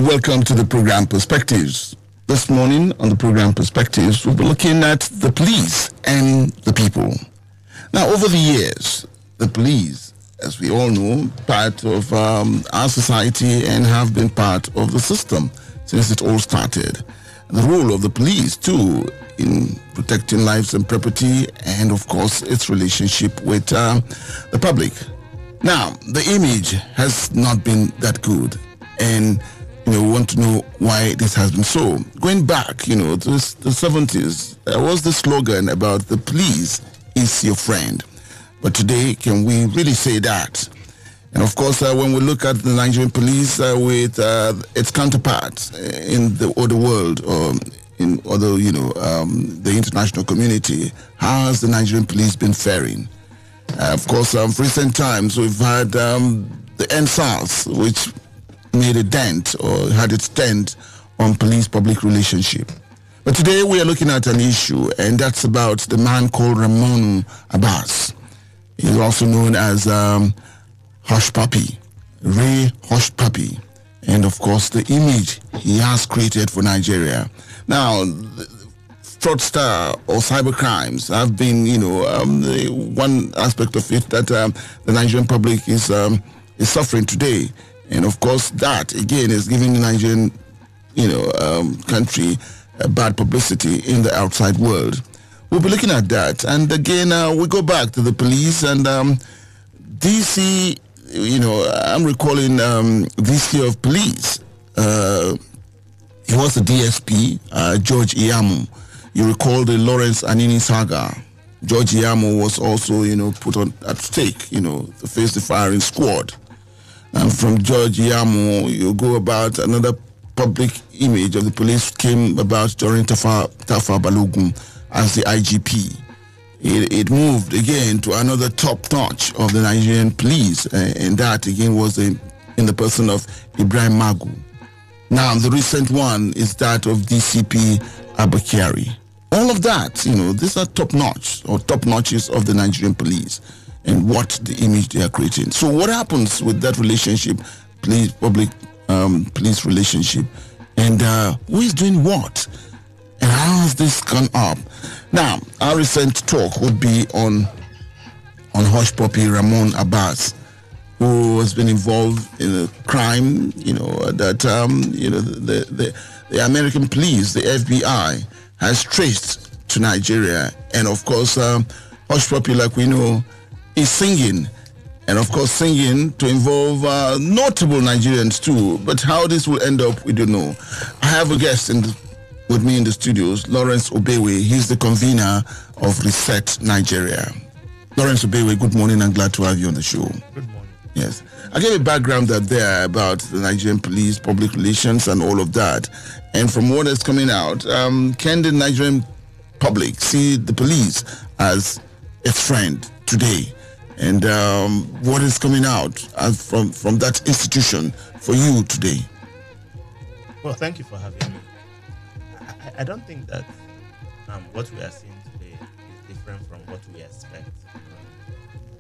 Welcome to the program Perspectives. This morning on the program Perspectives, we'll be looking at the police and the people. Now, over the years, the police, as we all know, part of our society and have been part of the system since it all started. The role of the police, too, in protecting lives and property, and of course, its relationship with the public. Now, the image has not been that good, and we want to know why this has been so. Going back, to the 70s, there was the slogan about the police is your friend. But today, can we really say that? And of course, when we look at the Nigerian police with its counterparts in the other world or in other, the international community, how has the Nigerian police been faring? Of course, recent times, we've had the NSAS, which made a dent or had its dent on police-public relationship. But today we are looking at an issue, and that's about the man called Ramon Abbas. He's also known as Hush Puppy, Ray Hush Puppy, and of course the image he has created for Nigeria. Now, fraudster or cyber crimes have been, one aspect of it that the Nigerian public is suffering today. And of course, that again is giving the Nigerian, country bad publicity in the outside world. We'll be looking at that. And again, we go back to the police and DC. I'm recalling DC of Police. He was the DSP, George Iyamu. You recall the Lawrence Anini saga. George Iyamu was also, put on at stake, to face the firing squad. And from George Iyamu, you go about another public image of the police came about during Tafa Balogun as the IGP. It moved again to another top notch of the Nigerian police, and that again was in the person of Ibrahim Magu. Now, the recent one is that of DCP Abakari. All of that, these are top notch or top notches of the Nigerian police and what the image they are creating. So what happens with that relationship, public police relationship, and who is doing what? And how has this gone up? Now, our recent talk would be on Hush Puppy Ramon Abbas, who has been involved in a crime, that the American police, the FBI, has traced to Nigeria. And of course, Hush Puppy, like we know, is singing, and of course singing to involve notable Nigerians too. But how this will end up, we don't know. I have a guest with me in the studios, Lawrence Obewe. He's the convener of Reset Nigeria. Lawrence Obewe, good morning and glad to have you on the show. Good morning. Yes. I gave a background there about the Nigerian police, public relations and all of that. And from what is coming out, can the Nigerian public see the police as its friend today? And what is coming out from that institution for you today? Well, thank you for having me. I don't think that what we are seeing today is different from what we expect.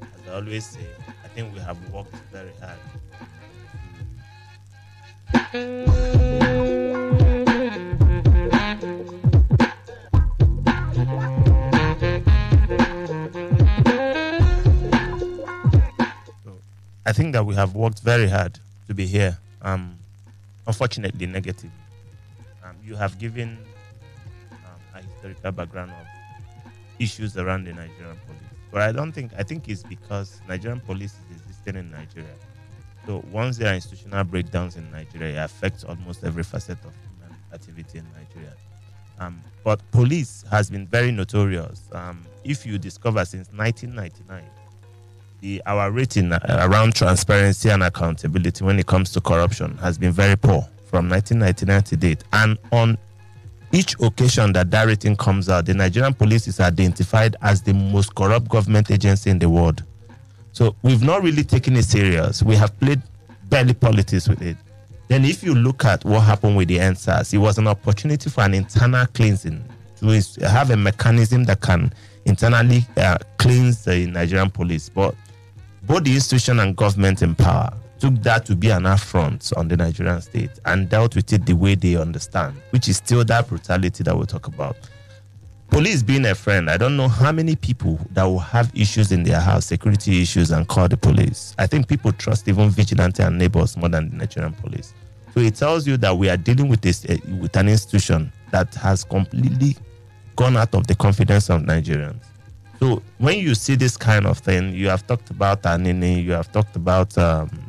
As I always say, I think we have worked very hard. I think that we have worked very hard to be here. Unfortunately, negative. You have given a historical background of issues around the Nigerian police. But I think it's because Nigerian police is existing in Nigeria. So once there are institutional breakdowns in Nigeria, it affects almost every facet of human activity in Nigeria. But police has been very notorious. If you discover since 1999, our rating around transparency and accountability when it comes to corruption has been very poor from 1999 to date. And on each occasion that rating comes out, the Nigerian police is identified as the most corrupt government agency in the world. So we've not really taken it serious. We have played barely politics with it. Then if you look at what happened with the NSAS, it was an opportunity for an internal cleansing, to have a mechanism that can internally cleanse the Nigerian police. But both the institution and government in power took that to be an affront on the Nigerian state and dealt with it the way they understand, which is still that brutality that we'll talk about. Police being a friend, I don't know how many people that will have issues in their house, security issues, and call the police. I think people trust even vigilante and neighbors more than the Nigerian police. So it tells you that we are dealing with with an institution that has completely gone out of the confidence of Nigerians. So when you see this kind of thing, you have talked about Anini, you have talked about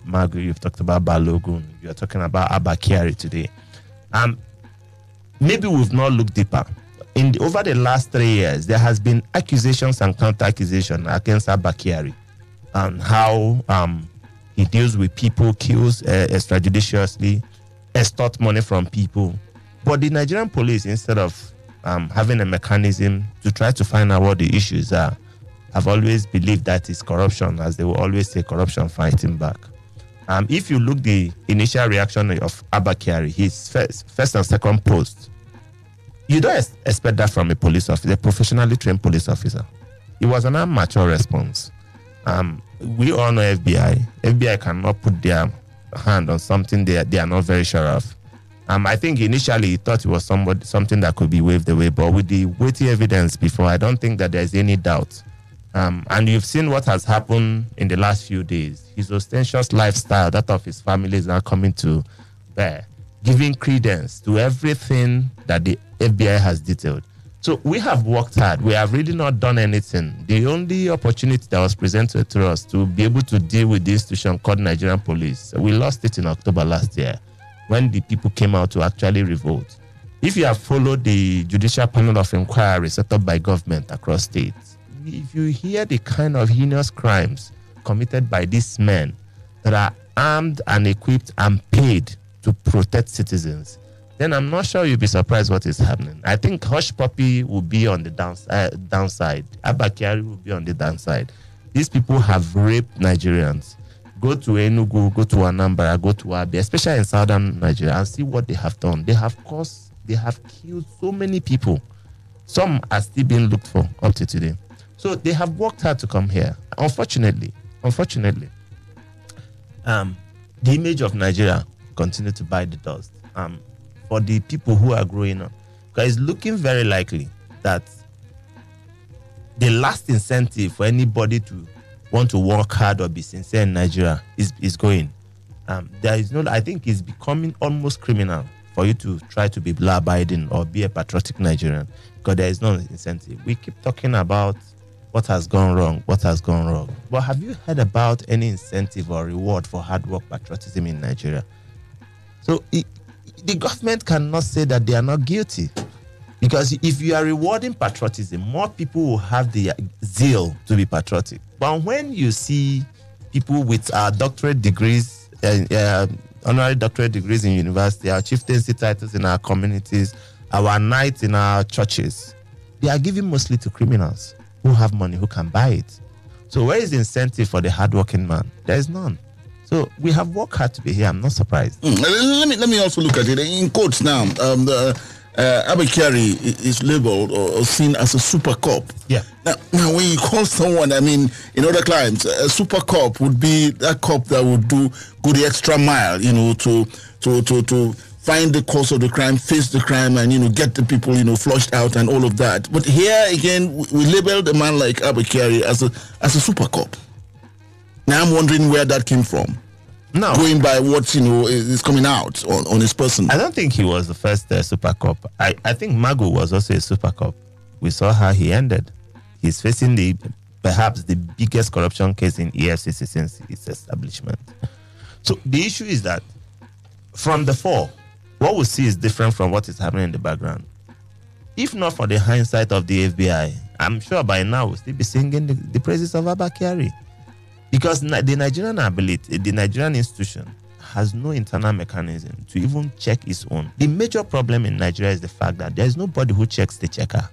Magu, you've talked about Balogun, you're talking about Abba Kyari today. Maybe we've not looked deeper. Over the last 3 years, there has been accusations and counter-accusations against Abba Kyari and how he deals with people, kills extrajudiciously, extort money from people. But the Nigerian police, instead of having a mechanism to try to find out what the issues are, have always believed that it's corruption, as they will always say, corruption fighting back. If you look the initial reaction of Abba Kyari, his first and second post, you don't expect that from a police officer, a professionally trained police officer. It was an amateur response. We all know FBI. FBI cannot put their hand on something they are not very sure of. I think initially he thought it was something that could be waved away, but with the weighty evidence before, I don't think that there's any doubt. And you've seen what has happened in the last few days. His ostentatious lifestyle, that of his family, is now coming to bear, giving credence to everything that the FBI has detailed. So we have worked hard. We have really not done anything. The only opportunity that was presented to us to be able to deal with the institution called Nigerian Police, we lost it in October last year when the people came out to actually revolt. If you have followed the judicial panel of inquiry set up by government across states, if you hear the kind of heinous crimes committed by these men that are armed and equipped and paid to protect citizens, then I'm not sure you'll be surprised what is happening. I think Hush Puppy will be on the downside. Abba Kyari will be on the downside. These people have raped Nigerians. Go to Enugu, go to Anambra, go to Abia, especially in southern Nigeria, and see what they have done. They have killed so many people. Some are still being looked for up to today. So they have worked hard to come here. Unfortunately, the image of Nigeria continue to bite the dust. For the people who are growing up, because it's looking very likely that the last incentive for anybody to want to work hard or be sincere in Nigeria is going. There is no. I think it's becoming almost criminal for you to try to be law-abiding or be a patriotic Nigerian, because there is no incentive. We keep talking about what has gone wrong, But have you heard about any incentive or reward for hard work patriotism in Nigeria? So the government cannot say that they are not guilty, because if you are rewarding patriotism, more people will have the zeal to be patriotic. But when you see people with doctorate degrees, honorary doctorate degrees in university, our chieftaincy titles in our communities, our knights in our churches, they are given mostly to criminals who have money, who can buy it. So where is the incentive for the hardworking man? There is none. So we have worked hard to be here. I'm not surprised. Let me also look at it in quotes now. Abba Kyari is labeled or seen as a super cop. Yeah. Now, when you call someone, I mean, in other climes, a super cop would be that cop that would go the extra mile, to find the cause of the crime, face the crime, and get the people flushed out and all of that. But here again, we labeled a man like Abba Kyari as a super cop. Now I'm wondering where that came from. No, going by what is coming out on his person. I don't think he was the first super cop. I think Magu was also a super cop. We saw how he ended. He's facing the perhaps the biggest corruption case in EFCC since its establishment. So the issue is that from the four, what we see is different from what is happening in the background. If not for the hindsight of the FBI, I'm sure by now we'll still be singing the praises of Abba Kyari. Because the Nigerian ability, the Nigerian institution has no internal mechanism to even check its own. The major problem in Nigeria is the fact that there is nobody who checks the checker.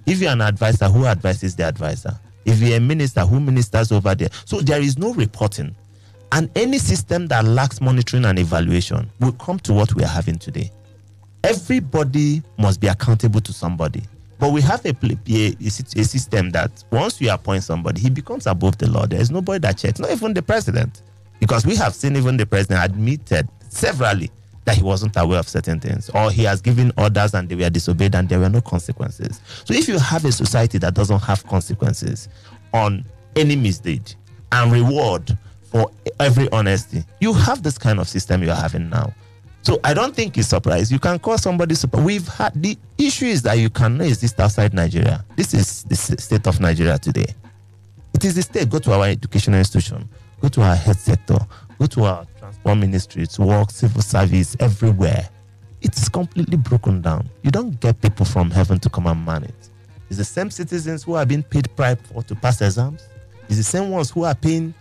If you're an advisor, who advises the advisor? If you're a minister, who ministers over there? So there is no reporting. And any system that lacks monitoring and evaluation will come to what we are having today. Everybody must be accountable to somebody. But we have a system that once you appoint somebody, he becomes above the law. There is nobody that checks, not even the president. Because we have seen even the president admitted severally that he wasn't aware of certain things, or he has given orders and they were disobeyed and there were no consequences. So if you have a society that doesn't have consequences on any misdeed and reward for every honesty, you have this kind of system you are having now. So I don't think it's surprised. You can call somebody super. We've had the issue is that you cannot exist outside Nigeria. This is the state of Nigeria today. It is the state. Go to our educational institution, go to our health sector, go to our transport ministry, to work, civil service, everywhere. It is completely broken down. You don't get people from heaven to come and man it. It's the same citizens who are being paid bribe for to pass exams. It's the same ones who are paying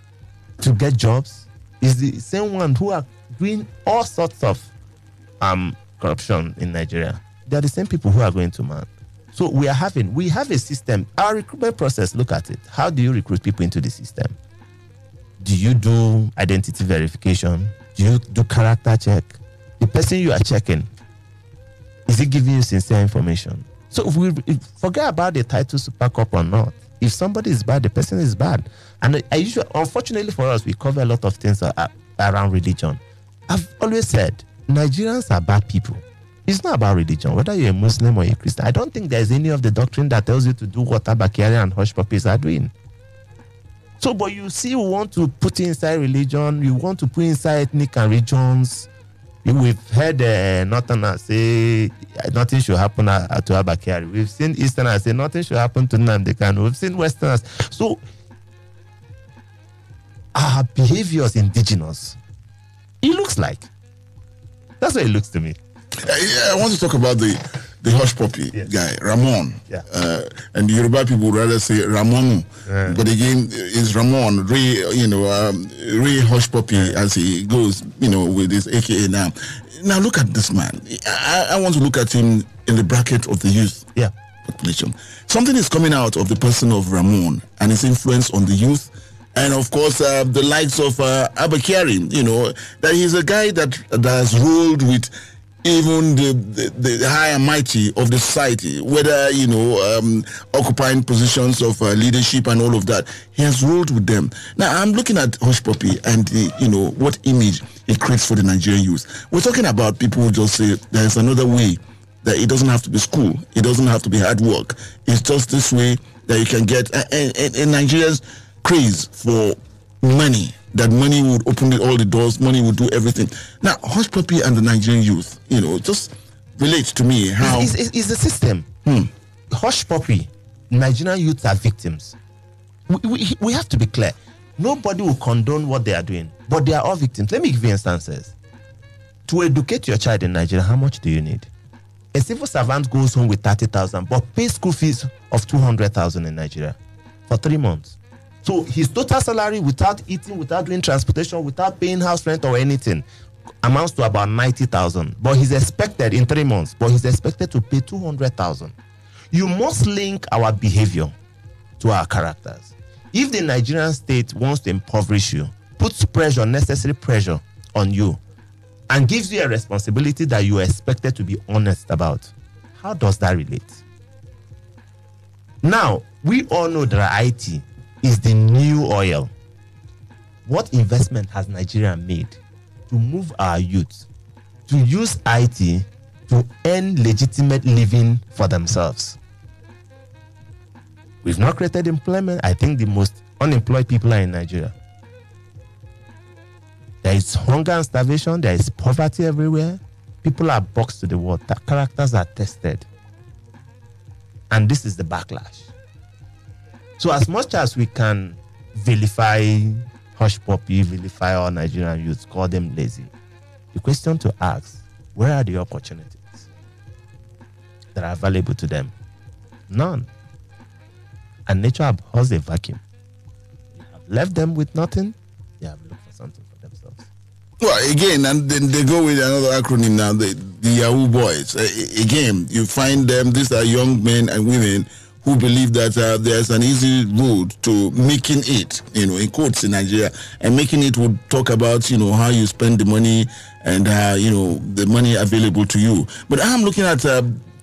to get jobs. It's the same ones who are doing all sorts of corruption in Nigeria. They are the same people who are going to man. So we have a system. Our recruitment process, look at it. How do you recruit people into the system? Do you do identity verification? Do you do character check? The person you are checking, is he giving you sincere information? So if we forget about the title Super Cup or not, if somebody is bad, the person is bad. And unfortunately for us, we cover a lot of things around religion. I've always said, Nigerians are bad people. It's not about religion, whether you're a Muslim or a Christian. I don't think there's any of the doctrine that tells you to do what Abba Kyari and hush puppies are doing. So, but you see, you want to put inside religion, you want to put inside ethnic and regions. We've heard Northerners say nothing should happen to Abba Kyari. We've seen Easterners say nothing should happen to Nnamdi Kanu. We've seen Westerners. So, our behaviors indigenous, it looks like. That's what it looks to me. I want to talk about the hush puppy guy, Ramon. Yeah. And the Yoruba people would rather say Ramonu. But again, it's Ramon, Ray Hush Puppy as he goes, with his AKA now. Now look at this man. I want to look at him in the bracket of the youth population. Something is coming out of the person of Ramon and his influence on the youth. And of course, the likes of Abba Kyari, that he's a guy that has ruled with even the high and mighty of the society, whether, occupying positions of leadership and all of that. He has ruled with them. Now, I'm looking at Hush Puppy and, what image it creates for the Nigerian youth. We're talking about people who just say there's another way, that it doesn't have to be school. It doesn't have to be hard work. It's just this way that you can get. And Nigerians craze for money, that money would open all the doors, money would do everything. Now, Hush Puppy and the Nigerian youth, just relate to me how... It's the system. Hush Puppy, Nigerian youths are victims. We have to be clear. Nobody will condone what they are doing, but they are all victims. Let me give you instances. To educate your child in Nigeria, how much do you need? A civil servant goes home with 30,000, but pays school fees of 200,000 in Nigeria for 3 months. So his total salary without eating, without doing transportation, without paying house rent or anything amounts to about 90,000. But he's expected in 3 months, but he's expected to pay 200,000. You must link our behavior to our characters. If the Nigerian state wants to impoverish you, puts pressure, necessary pressure on you, and gives you a responsibility that you are expected to be honest about, how does that relate? Now, we all know that IT is the new oil. What investment has Nigeria made to move our youth to use IT to earn legitimate living for themselves? We've not created employment. I think the most unemployed people are in Nigeria. There is hunger and starvation. There is poverty everywhere. People are boxed to the wall. Their characters are tested. And this is the backlash. So as much as we can vilify hush puppy, vilify all Nigerian youths, call them lazy, the question to ask, where are the opportunities that are available to them? None. And nature abhors a vacuum. You have left them with nothing, they have looked for something for themselves. Well, again, and then they go with another acronym now, the Yahoo boys. Again, you find them, these are young men and women who believe that there's an easy road to making it, in quotes in Nigeria, and making it would talk about, how you spend the money and, the money available to you. But I'm looking at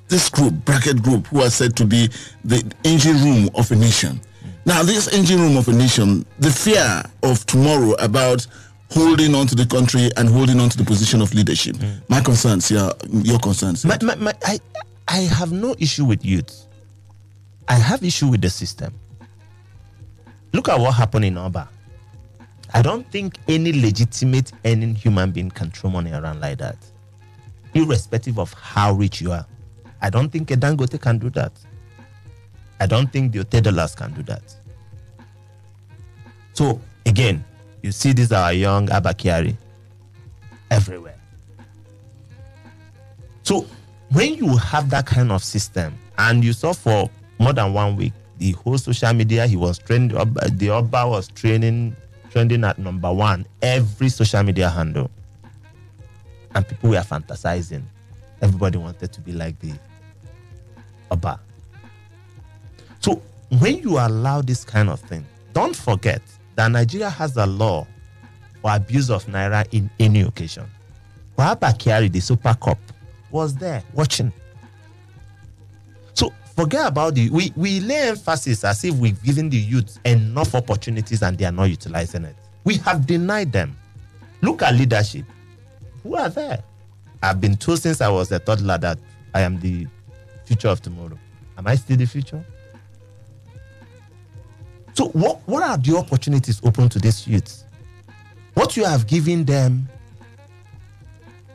this group, bracket group, who are said to be the engine room of a nation. Now, this engine room of a nation, the fear of tomorrow about holding on to the country and holding on to the position of leadership. My concerns, your concerns. I have no issue with youth. I have issue with the system. Look at what happened in Oba. I don't think any legitimate earning human being can throw money around like that, irrespective of how rich you are. I don't think a Dangote can do that. I don't think the Otedolas can do that. So again, you see these are young Abba Kyari everywhere. So when you have that kind of system, and you saw for more than 1 week, the whole social media, he was trending, the Oba was trending at number one, every social media handle. And people were fantasizing. Everybody wanted to be like the Oba. So when you allow this kind of thing, don't forget that Nigeria has a law for abuse of Naira in any occasion. For Abba Kyari, the Super Cup, was there watching. So forget about we lay emphasis as if we've given the youth enough opportunities and they are not utilizing it. We have denied them. Look at leadership. Who are there? I've been told since I was a toddler that I am the future of tomorrow. Am I still the future? So what are the opportunities open to these youths? What you have given them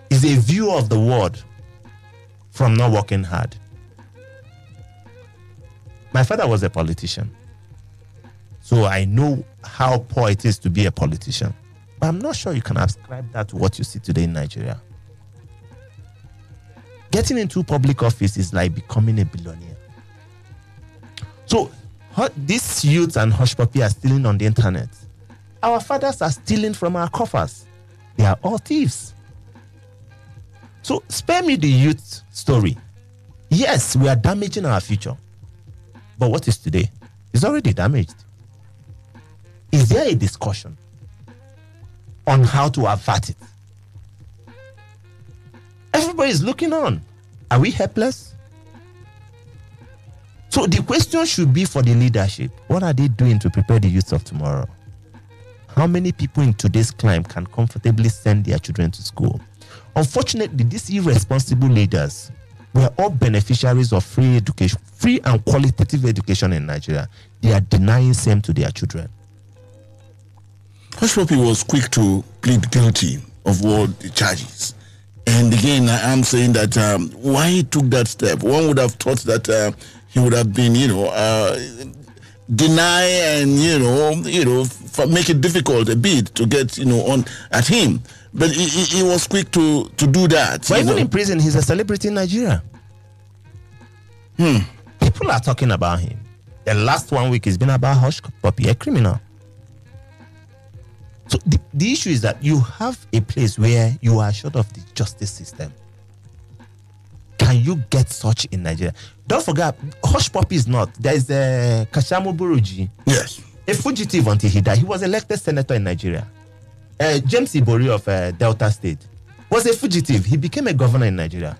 is a view of the world from not working hard. My father was a politician, so I know how poor it is to be a politician. But I'm not sure you can ascribe that to what you see today in Nigeria. Getting into public office is like becoming a billionaire. So these youths and hush puppy are stealing on the internet. Our fathers are stealing from our coffers. They are all thieves. So spare me the youth story. Yes, we are damaging our future. But what is today? It's already damaged. Is there a discussion on how to avert it? Everybody is looking on. Are we helpless? So the question should be for the leadership. What are they doing to prepare the youth of tomorrow? How many people in today's climate can comfortably send their children to school? Unfortunately, these irresponsible leaders were all beneficiaries of free education, free and qualitative education in Nigeria. They are denying same to their children. Hush Puppy was quick to plead guilty of all the charges. And again, I'm saying that why he took that step, one would have thought that he would have been, deny and, make it difficult a bit to get, on at him. But he was quick to do that. But even in prison, he's a celebrity in Nigeria. People are talking about him. The last 1 week has been about Hush Puppy, a criminal. So the issue is that you have a place where you are short of the justice system. Can you get such in Nigeria? Don't forget, Hush Puppy is not. There is Kashamu Buruji. Yes. A fugitive until he died. He was elected senator in Nigeria. James Ibori of Delta State was a fugitive. He became a governor in Nigeria.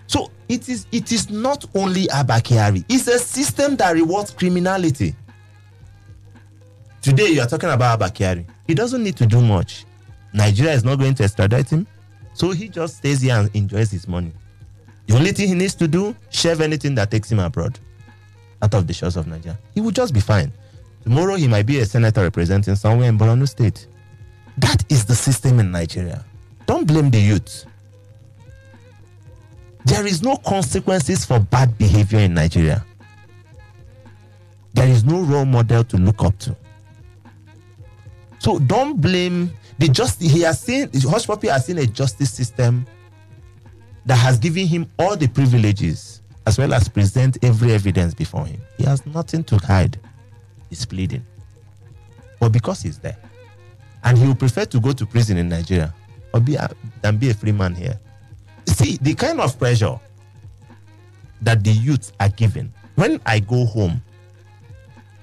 So it is not only Abba Kyari. It's a system that rewards criminality. Today you are talking about Abba Kyari. He doesn't need to do much. Nigeria is not going to extradite him. So he just stays here and enjoys his money. The only thing he needs to do, shave anything that takes him abroad, out of the shores of Nigeria. He will just be fine. Tomorrow he might be a senator representing somewhere in Borno State. That is the system in Nigeria. Don't blame the youth. There is no consequences for bad behavior in Nigeria. There is no role model to look up to. So don't blame the justice. Hush Puppy has seen a justice system that has given him all the privileges as well as present every evidence before him. He has nothing to hide. He's pleading. But because he's there, and he will prefer to go to prison in Nigeria than be a free man here. See, the kind of pressure that the youth are given. When I go home,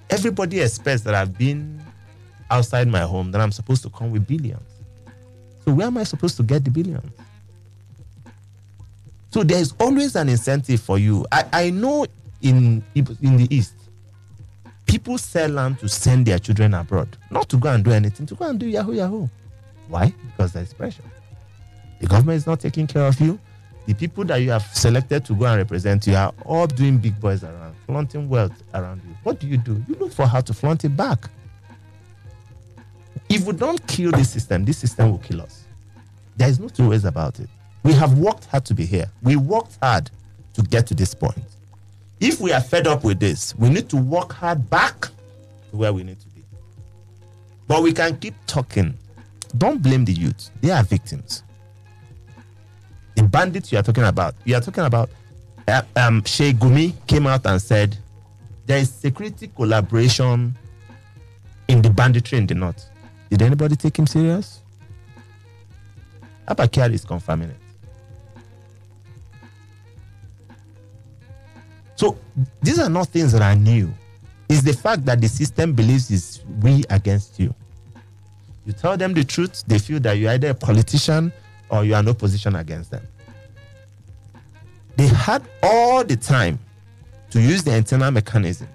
everybody expects that I've been outside my home, that I'm supposed to come with billions. So where am I supposed to get the billions? So there is always an incentive for you. I know in the East, people sell land to send their children abroad, not to go and do anything, to go and do yahoo. Why? Because there's pressure. The government is not taking care of you. The people that you have selected to go and represent you are all doing big boys around, flaunting wealth around you. What do? You look for how to flaunt it back. If we don't kill this system will kill us. There is no two ways about it. We have worked hard to be here. We worked hard to get to this point. If we are fed up with this, we need to work hard back to where we need to be. But we can keep talking. Don't blame the youth. They are victims. The bandits you are talking about Sheikh Gumi came out and said there is security collaboration in the banditry in the north. Did anybody take him serious? Abba Kyari is confirming it. So these are not things that are new. It's the fact that the system believes it's we against you. You tell them the truth, they feel that you're either a politician or you are in opposition against them. They had all the time to use the internal mechanism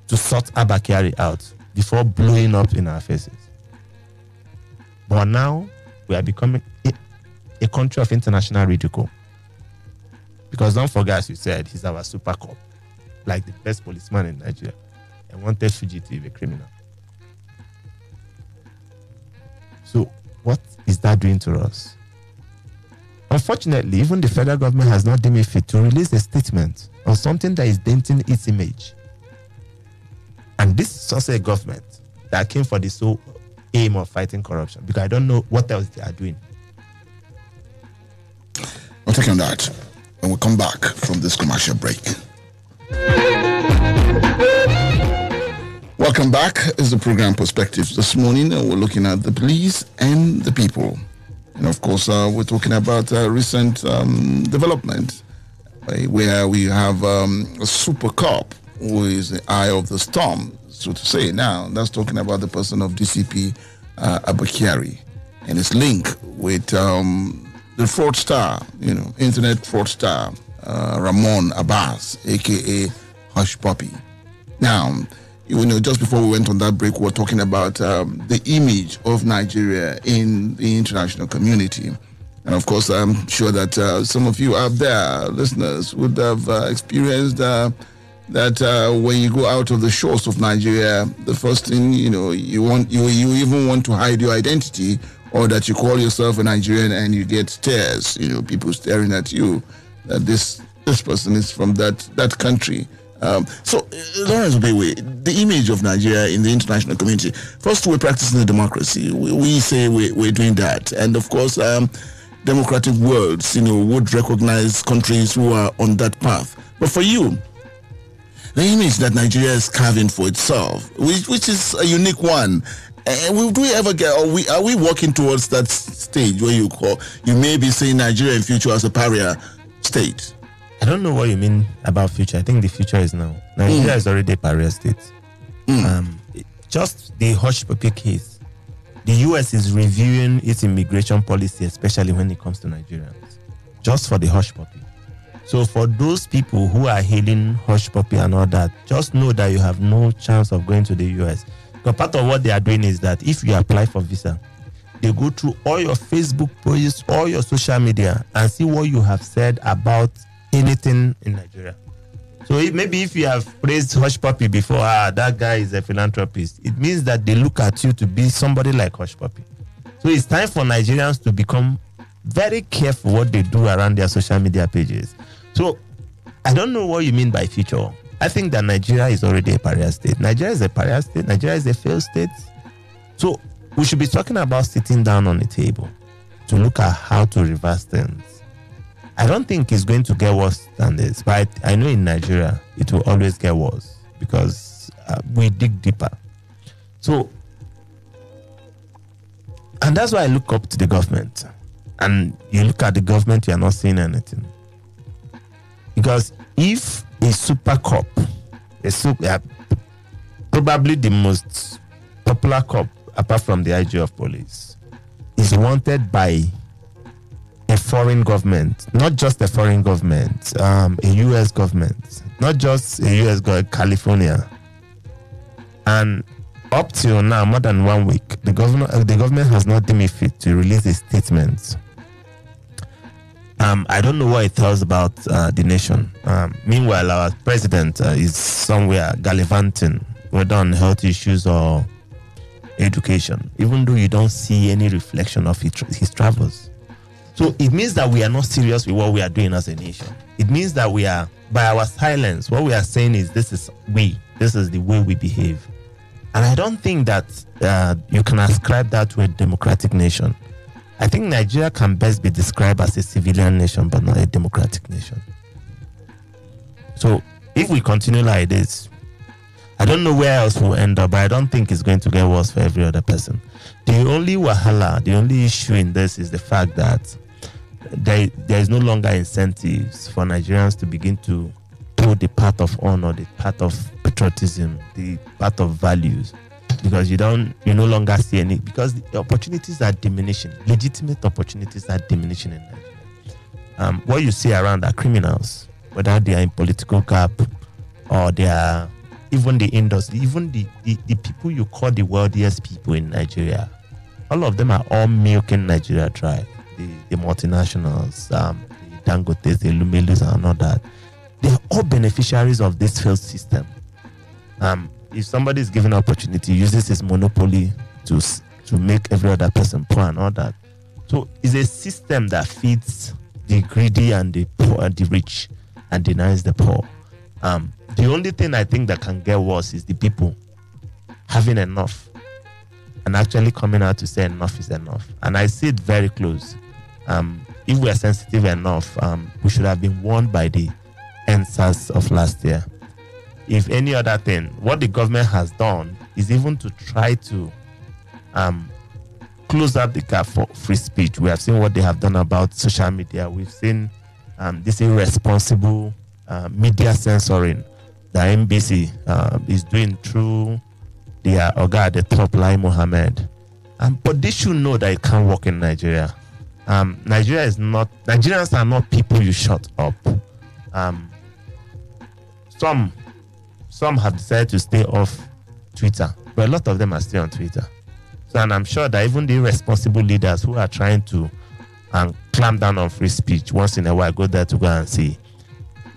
to sort Abba Kyari out before blowing up in our faces. But now we are becoming a country of international ridicule. Because don't forget, as you said, he's our super cop, like the best policeman in Nigeria, a wanted fugitive, a criminal. So what is that doing to us? Unfortunately, even the federal government has not deemed it fit to release a statement on something that is denting its image. And this is also a government that came for the sole aim of fighting corruption, because I don't know what else they are doing. I'll take on that when we come back from this commercial break. Welcome back. It's the program Perspectives. This morning, we're looking at the police and the people. And of course, we're talking about recent development where we have a super cop who is the eye of the storm, so to say. Now, that's talking about the person of DCP Abba Kyari and his link with the fraudster, internet fraudster, Ramon Abbas, aka Hush Puppy. Now, just before we went on that break, we were talking about the image of Nigeria in the international community. And of course, I'm sure that some of you out there, listeners, would have experienced that when you go out of the shores of Nigeria, the first thing, you even want to hide your identity, or that you call yourself a Nigerian and you get stares, people staring at you, that this person is from that country. So, Lawrence Obewe, the image of Nigeria in the international community. First, we're practicing the democracy. We say we're doing that. And of course, democratic worlds, would recognize countries who are on that path. But for you, the image that Nigeria is carving for itself, which is a unique one, do we ever get, are we walking towards that stage where you may be seeing Nigeria in future as a pariah state? I don't know what you mean about future. I think the future is now. Nigeria is already a pariah state. Just the Hush Puppy case. The US is reviewing its immigration policy, especially when it comes to Nigerians, just for the Hush Puppy. So for those people who are hailing Hush Puppy and all that, just know that you have no chance of going to the US. Because part of what they are doing is that if you apply for visa, they go through all your Facebook posts, all your social media, and see what you have said about anything in Nigeria. So maybe if you have praised Hush Puppy before, that guy is a philanthropist, it means that they look at you to be somebody like Hush Puppy. So it's time for Nigerians to become very careful what they do around their social media pages. So I don't know what you mean by future. I think that Nigeria is already a pariah state. Nigeria is a pariah state. Nigeria is a failed state. So we should be talking about sitting down on the table to look at how to reverse things. I don't think it's going to get worse than this, but I know in Nigeria it will always get worse because we dig deeper. So, and that's why I look up to the government. And you look at the government, you are not seeing anything. Because if a super cop, probably the most popular cop apart from the IG of police, is wanted by a foreign government, not just a foreign government, a US government, not just a US government, California. And up till now, more than 1 week, the government has not deemed it fit to release a statement. I don't know what it tells about the nation. Meanwhile, our president is somewhere gallivanting, whether on health issues or education, even though you don't see any reflection of his travels. So it means that we are not serious with what we are doing as a nation. It means that we are, by our silence, what we are saying is this is the way we behave. And I don't think that you can ascribe that to a democratic nation. I think Nigeria can best be described as a civilian nation, but not a democratic nation. So if we continue like this, I don't know where else we'll end up, but I don't think it's going to get worse for every other person. The only wahala, the only issue in this is the fact that there is no longer incentives for Nigerians to begin to pull the path of honor, the path of patriotism, the path of values, because you no longer see any, because the opportunities are diminishing. Legitimate opportunities are diminishing in Nigeria. What you see around are criminals, whether they are in political gap or they are even the industry, even the people you call the wealthiest people in Nigeria. All of them are all milking Nigeria dry. The multinationals, the Dangotes, the Lumelus and all that. They are all beneficiaries of this failed system. If somebody is given an opportunity, uses his monopoly to make every other person poor and all that. So it's a system that feeds the greedy and the poor and the rich and denies the poor. The only thing I think that can get worse is the people having enough and actually coming out to say enough is enough. And I see it very close. If we are sensitive enough, we should have been warned by the NSAS of last year. If any other thing, what the government has done is even to try to close up the gap for free speech. We have seen what they have done about social media. We've seen this irresponsible media censoring that NBC is doing through their Oga at the top, Lai Mohammed. But they should know that it can't work in Nigeria. Nigerians are not people you shut up. Some have decided to stay off Twitter, but a lot of them are still on Twitter. So, and I'm sure that even the irresponsible leaders who are trying to clamp down on free speech once in a while go there to go and see.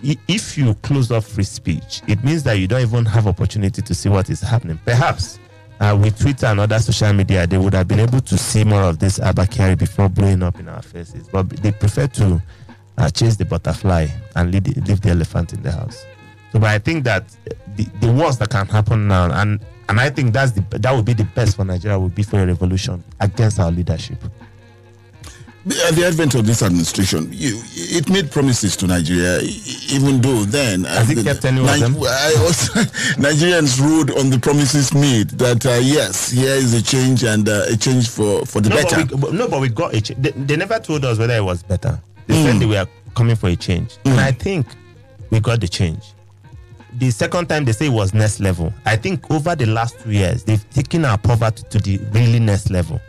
If you close off free speech, it means that you don't even have opportunity to see what is happening. Perhaps with Twitter and other social media, they would have been able to see more of this Abakari before blowing up in our faces. But they prefer to chase the butterfly and leave the elephant in the house. So, but I think that the worst that can happen now, and I think that would be the best for Nigeria, would be for a revolution against our leadership. At the advent of this administration, it made promises to Nigeria, even though then... Has it kept any of them? Nigerians rode on the promises made that, yes, here is a change and a change for the better. But we got a change. They never told us whether it was better. They said they were coming for a change. And I think we got the change. The second time they say it was next level. I think over the last 2 years, they've taken our poverty to the really next level.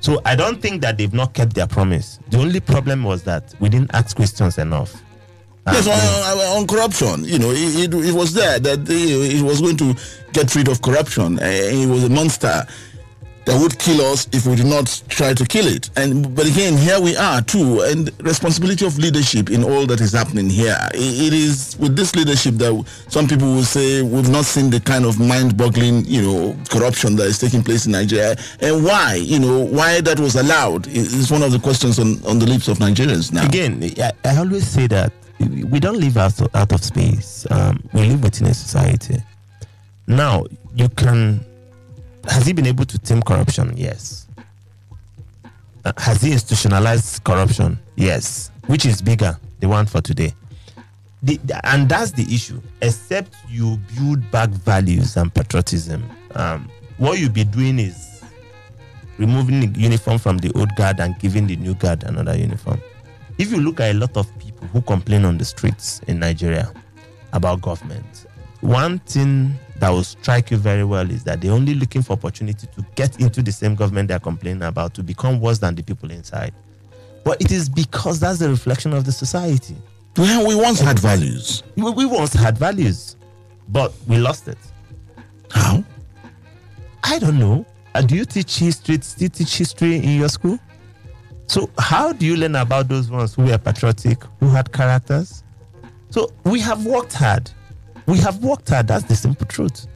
So I don't think that they've not kept their promise. The only problem was that we didn't ask questions enough. Yes, on corruption, it was there that it was going to get rid of corruption. It was a monster that would kill us if we did not try to kill it. But again, here we are too, and responsibility of leadership in all that is happening here. It is with this leadership that some people will say we've not seen the kind of mind-boggling, corruption that is taking place in Nigeria, and why that was allowed is one of the questions on the lips of Nigerians now. Again, I always say that we don't live out of space. We live within a society. Now, has he been able to tame corruption? Yes. Has he institutionalized corruption? Yes. Which is bigger, the one for today? And that's the issue. Except you build back values and patriotism, what you'll be doing is removing the uniform from the old guard and giving the new guard another uniform. If you look at a lot of people who complain on the streets in Nigeria about government, one thing that will strike you very well is that they're only looking for opportunity to get into the same government they're complaining about, to become worse than the people inside. But it is because that's the reflection of the society. Well, we once had values. We once had values, but we lost it. How? I don't know. Do you teach history? Still teach history in your school? So how do you learn about those ones who were patriotic, who had characters? So we have worked hard. That's the simple truth.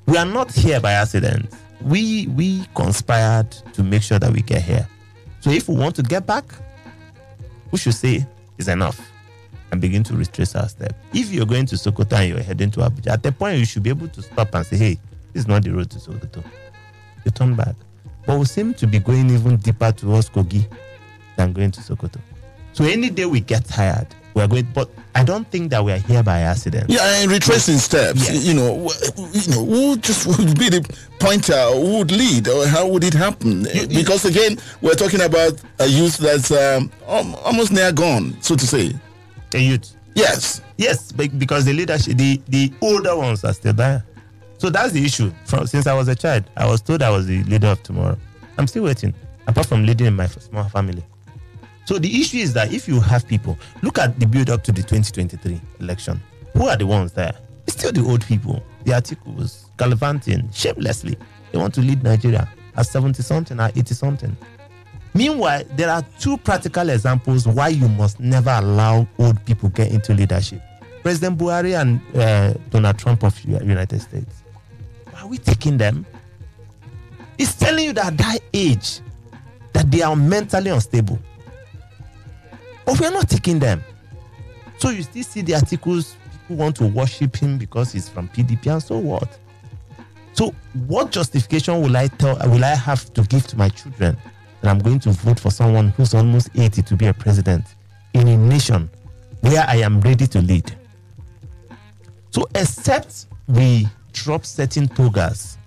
We are not here by accident. We conspired to make sure that we get here. So if we want to get back, we should say it's enough and begin to retrace our step. If you're going to Sokoto and you're heading to Abuja, at the point you should be able to stop and say, hey, this is not the road to Sokoto. You turn back. But we seem to be going even deeper towards Kogi than going to Sokoto. So any day we get tired, we're going, but I don't think that we're here by accident. Yeah, and retracing steps. Yes. Who just would be the pointer? Who would lead, or how would it happen? Because again, we're talking about a youth that's almost near gone, so to say. A youth. Yes. Yes, because the leadership, the older ones are still there. So that's the issue. Since I was a child, I was told I was the leader of tomorrow. I'm still waiting, apart from leading in my small family. So the issue is that if you have people, look at the build up to the 2023 election. Who are the ones there? It's still the old people. The articles gallivanting shamelessly. They want to lead Nigeria at 70-something or 80-something. Meanwhile, there are two practical examples why you must never allow old people get into leadership. President Buhari and Donald Trump of United States. Are we taking them? It's telling you that at that age, that they are mentally unstable. But we are not taking them. So you still see the articles, people want to worship him because he's from PDP, and so what? So what justification will I have to give to my children that I'm going to vote for someone who's almost 80 to be a president in a nation where I am ready to lead? So except we drop certain togas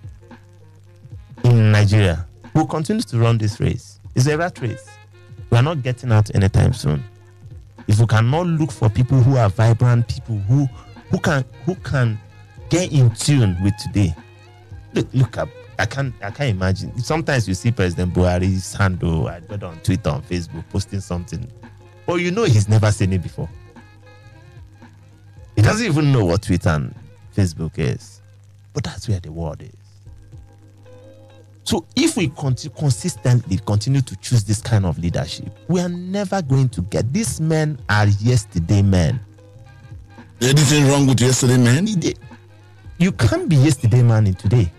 in Nigeria, we'll continue to run this race. It's a rat race. We are not getting out anytime soon. If we cannot look for people who are vibrant, people who can get in tune with today. Look up. I can't imagine. Sometimes you see President Buhari's handle, I got on Twitter, on Facebook, posting something, but he's never seen it before. He doesn't even know what Twitter and Facebook is. But that's where the world is. So if we consistently continue to choose this kind of leadership, we are never going to get. These men are yesterday men. Anything wrong with yesterday men? You can't be yesterday man in today.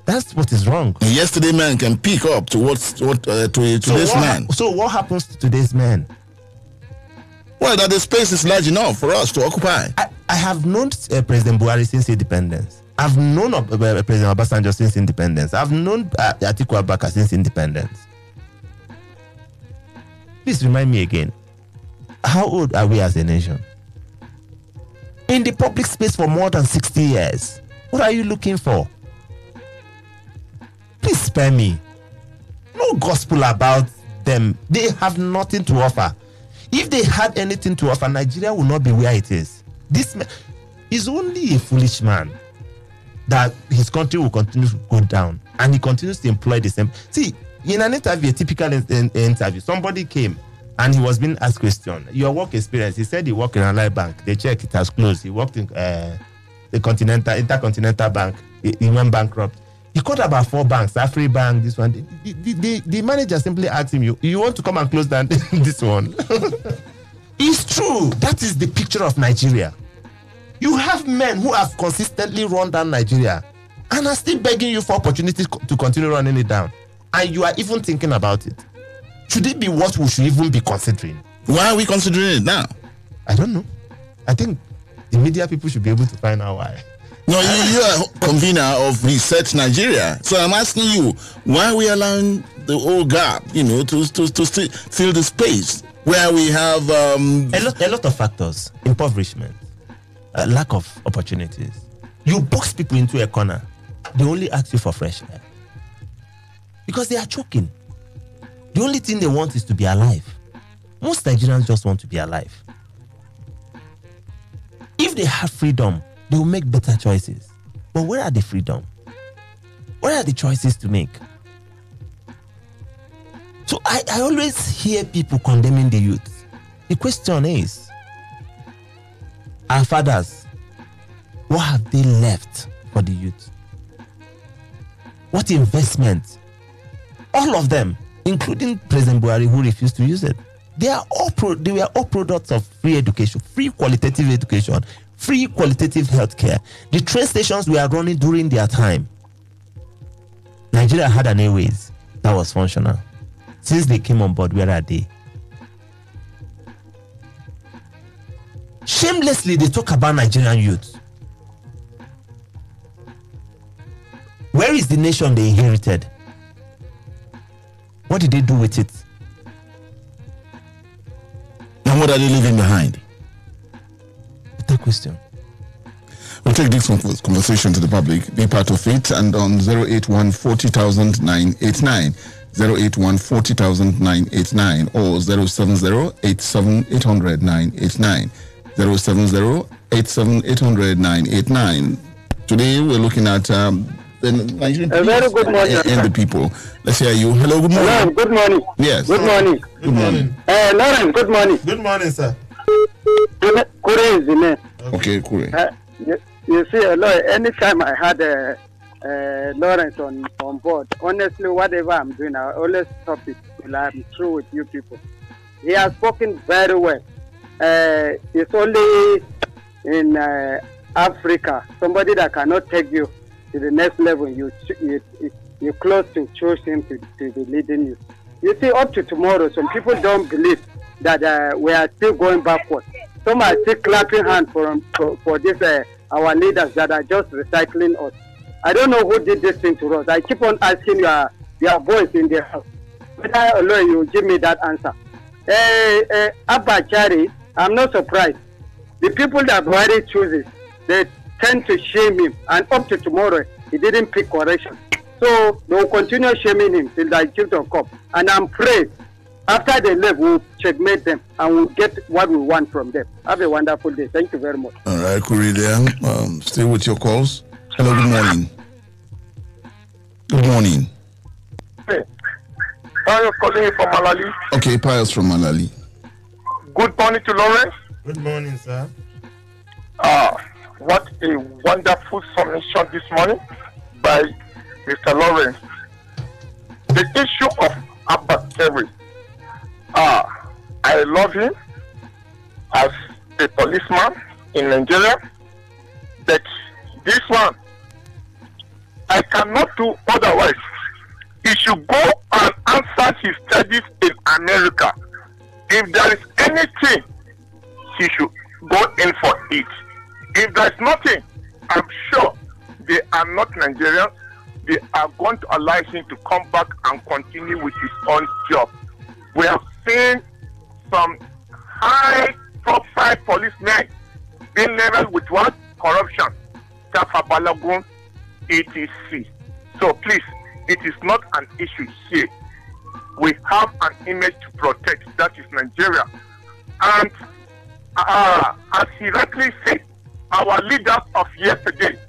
That's what is wrong. A yesterday man can pick up to today's man. So what happens to today's man? Well, that the space is large enough for us to occupy. I have known President Buhari since independence. I've known President Obasanjo since independence. I've known Atiku Abubakar since independence. Please remind me again. How old are we as a nation? In the public space for more than 60 years. What are you looking for? Please spare me. No gospel about them. They have nothing to offer. If they had anything to offer, Nigeria would not be where it is. This man is only a foolish man that his country will continue to go down, and he continues to employ the same. See, in an interview, a typical interview, somebody came and he was being asked question. Your work experience. He said he worked in a live bank. They checked, it has closed. He worked in the Intercontinental Bank. He went bankrupt. He called about 4 banks, Afri Bank, this one. The manager simply asked him, you want to come and close down this one? It's true. That is the picture of Nigeria. You have men who have consistently run down Nigeria and are still begging you for opportunities to continue running it down. And you are even thinking about it. Should it be what we should even be considering? Why are we considering it now? I don't know. I think the media people should be able to find out why. No, you are convener of Reset Nigeria. So I'm asking you, why are we allowing the old gap, to fill the space where we have a lot of factors: impoverishment, lack of opportunities. You box people into a corner. They only ask you for fresh air because they are choking. The only thing they want is to be alive. Most Nigerians just want to be alive. If they have freedom, they will make better choices. But where are the freedom? Where are the choices to make? So I always hear people condemning the youth. The question is, our fathers, what have they left for the youth? What investment? All of them, including President Buhari, who refused to use it. They were all products of free education, free qualitative education, free qualitative healthcare. The train stations were running during their time. Nigeria had an airways that was functional. Since they came on board, where are they? Shamelessly, they talk about Nigerian youth. Where is the nation they inherited? What did they do with it? And what are they leaving behind? Better question. We'll take this conversation to the public. Be part of it, and on 081 40,000 989, 081 40,000 989, or 070 87 800 989, 070 87 800 989. Today we're looking at the Nigerian a very good morning and the people. Let's hear you. Hello, good morning. Hello, good morning. Yes. Good morning. Good morning. Lawrence, good morning. Good morning, sir. Kure is the name. Okay, Kure. You see, anytime I had Lawrence on board, honestly, whatever I'm doing, I always stop it till I'm through with you people. He has spoken very well. It's only in Africa, somebody that cannot take you to the next level, you're close to choose him to be leading you. You see, up to tomorrow, some people don't believe that we are still going backward. Some are still clapping hands for this our leaders that are just recycling us. I don't know who did this thing to us. I keep on asking your voice in the house. Whether alone you give me that answer. Abba Chari, I'm not surprised. The people that Buhari chooses, they tend to shame him, and up to tomorrow, he didn't pick correction. So they will continue shaming him till the children come. And I'm afraid after they leave, we'll checkmate them and we'll get what we want from them. Have a wonderful day. Thank you very much. All right, Kuri there. Stay with your calls. Hello, good morning. Good morning. Hey. Pius calling from Malali. Okay, Pius from Malali. Good morning to Lawrence. Good morning, sir. What a wonderful submission this morning by Mr. Lawrence. The issue of Abba Kyari. I love him as a policeman in Nigeria, but this one, I cannot do otherwise. He should go and answer his studies in America. If there is anything, he should go in for it. If there is nothing, I'm sure they are not Nigerians. They are going to allow him to come back and continue with his own job. We have seen some high-profile policemen being leveled with what? Corruption, Tafa Balogun, etc. So please, it is not an issue here. We have an image to protect, that is Nigeria. And as he rightly said, our leaders of yesterday,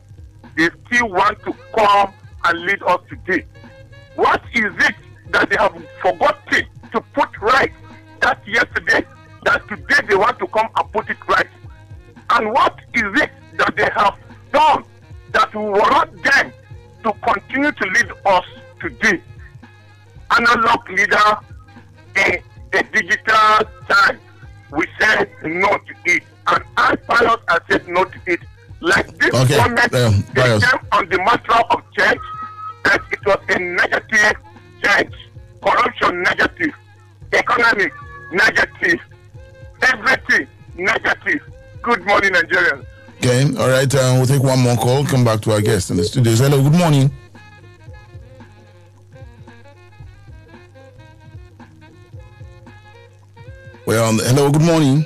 they still want to come and lead us today. What is it that they have forgotten to put right that yesterday, that today they want to come and put it right? And what is it that they have done that will warrant them to continue to lead us today? Analog leader in a digital time, we said no to it. And as Pius has said no to it, like this government, they came on the matter of change, that it was a negative change, corruption negative, economic negative, everything negative. Good morning, Nigerians. Okay, all right. We'll take one more call. Come back to our guest in the studios. Hello, good morning. Well, hello, good morning.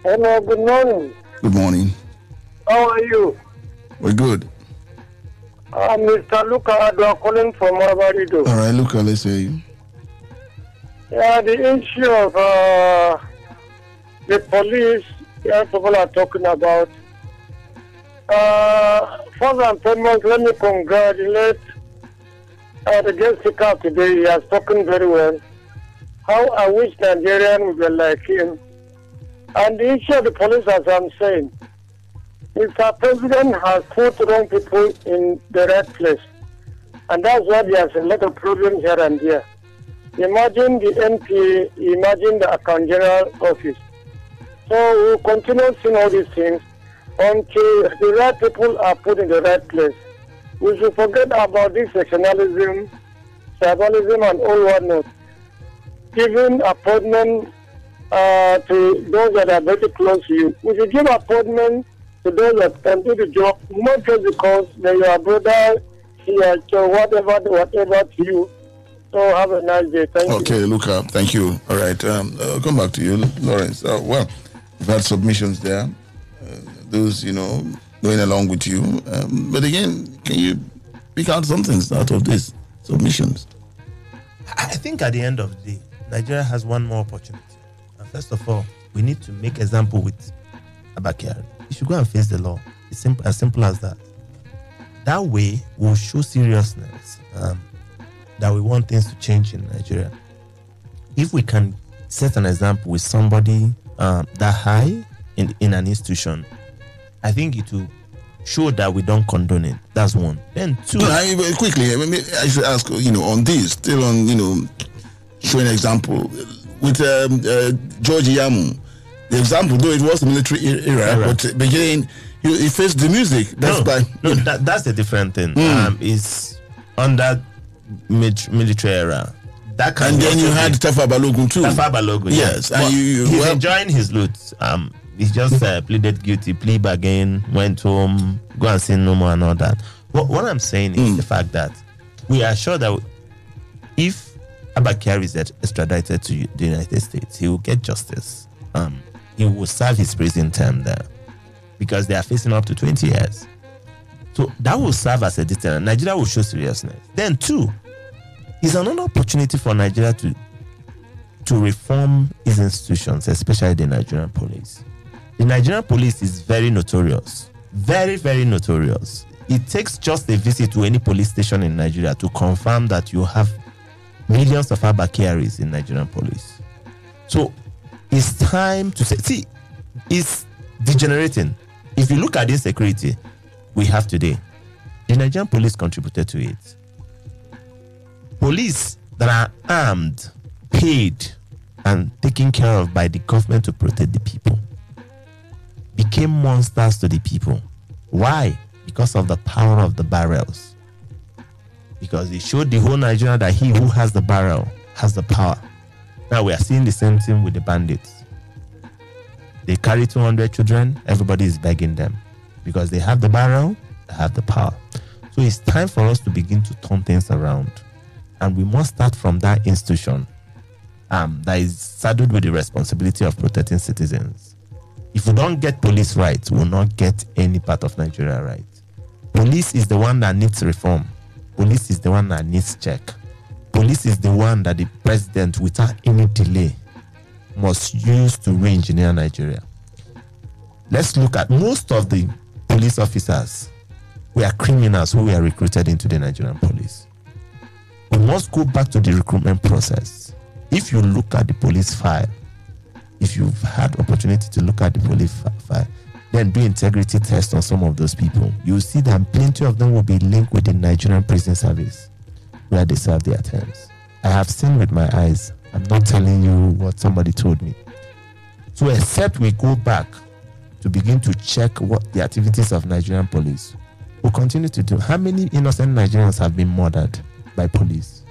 Hello, good morning. Good morning. How are you? We're good. Mr. Luca Adwa calling from Mabarido. All right, Luca, let's hear you. Yeah, the issue of the police, people are talking about. First and foremost, let me congratulate the guest speaker today. He has spoken very well. How I wish Nigerian would be like him. And the issue of the police, as I'm saying, Mr. President has put wrong people in the right place. And that's why there's a lot of problems here and there. Imagine the NPA, imagine the Account General Office. So we'll continue seeing all these things until the right people are put in the right place. We should forget about this sectionalism, tribalism, and all whatnot. Giving appointment to those that are very close to you. We should give appointment to those that can do the job, not just because they are brother, here, so whatever to you. So have a nice day. Thank you. Okay, Luca, thank you. All right, I'll come back to you, Lawrence. Well, we've had submissions there. Those, going along with you. But again, can you pick out some things out of these submissions? I think at the end of the day, Nigeria has one more opportunity. And first of all, we need to make example with Abba Kyari. He should go and face the law. It's as simple as that. That way, we'll show seriousness that we want things to change in Nigeria. If we can set an example with somebody that high in an institution, I think it will show that we don't condone it. That's one. Then two. Quickly, I should ask, on this, still on, showing example with George Yamu. The example, though it was the military era, but again, he faced the music. That's a different thing. It's under military era. And then you had Tafa Balogun too. Tafa Balogun, yes. And he's enjoying his loot. He just pleaded guilty, plea bargain, went home, go and sin no more and all that. What I'm saying is the fact that we are sure that if Abba Kyari is extradited to the United States, he will get justice. He will serve his prison term there because they are facing up to 20 years. So that will serve as a deterrent. Nigeria will show seriousness. Then two, is another opportunity for Nigeria to reform its institutions, especially the Nigerian police. The Nigerian police is very notorious. Very, very notorious. It takes just a visit to any police station in Nigeria to confirm that you have millions of Abba Kyaris in Nigerian police. So it's time to say, see, it's degenerating. If you look at the insecurity we have today, the Nigerian police contributed to it. Police that are armed, paid, and taken care of by the government to protect the people became monsters to the people. Why? Because of the power of the barrels. Because they showed the whole Nigeria that he who has the barrel has the power. Now we are seeing the same thing with the bandits. They carry 200 children, everybody is begging them. Because they have the barrel, they have the power. So it's time for us to begin to turn things around. And we must start from that institution that is saddled with the responsibility of protecting citizens. If we don't get police right, we will not get any part of Nigeria right. Police is the one that needs reform. Police is the one that needs check. Police is the one that the president, without any delay, must use to re-engineer Nigeria. Let's look at most of the police officers were criminals who were recruited into the Nigerian police. We must go back to the recruitment process. If you look at the police file, if you've had opportunity to look at the police file, then do integrity tests on some of those people. You'll see that plenty of them will be linked with the Nigerian prison service where they serve their terms. I have seen with my eyes. I'm not telling you what somebody told me. So except we go back to begin to check what the activities of Nigerian police will continue to do. How many innocent Nigerians have been murdered by police?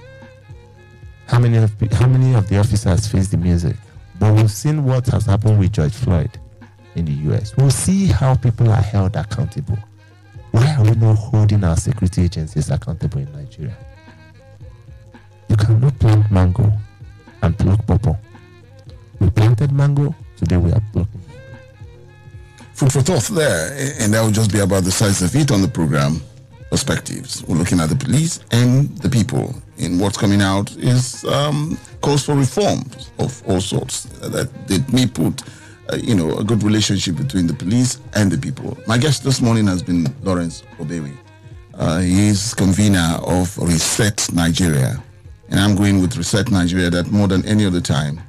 How many of the officers face the music? But we've seen what has happened with George Floyd in the US. We'll see how people are held accountable. Why are we not holding our security agencies accountable in Nigeria? You cannot plant mango and pluck pawpaw. We planted mango, today we are plucking. Food for thought there, and that will just be about the size of it on the program Perspectives. We're looking at the police and the people. And what's coming out is calls for reforms of all sorts that may put a good relationship between the police and the people. My guest this morning has been Lawrence Obewe. He is convener of Reset Nigeria. And I'm going with Reset Nigeria that more than any other time,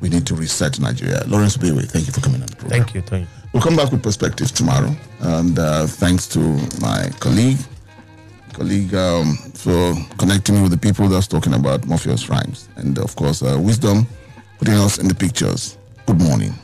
we need to reset Nigeria. Lawrence Obewe, thank you for coming on the program. Thank you. We'll come back with Perspectives tomorrow. And thanks to my colleague for connecting me with the people that's talking about Morpheus Rhymes. And of course, Wisdom putting us in the pictures. Good morning.